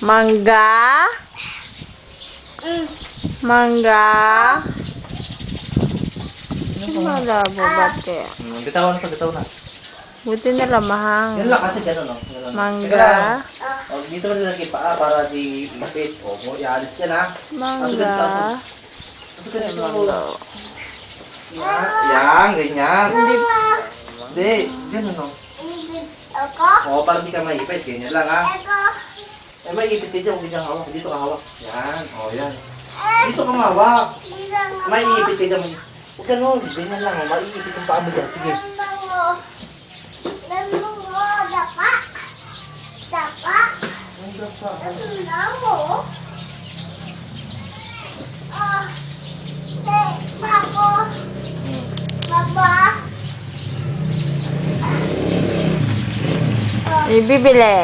Mangga? Mangga? Malabo ba te? Bitawan na, bitawan na. Buti na lamahang. Yan lang kasi gano'n, no? Ganun. Mangga? O, dito mo nilagay paa para di ipit. O, mo, ialis ka na. Mangga? Pasok ka na. Yan, ganyan. Hindi, gano'n, no? O, para di ka maipit. Ganyan lang, ha? Eh, maipit ka dyan. Huwag dyan hawak. Dito ka hawak. Yan. O, yan. Dito ka mahawak. Maipit ka dyan. Huwag gano'n. Ganyan lang, o. Maipit yung paa mo dyan. Sige. Ibibili.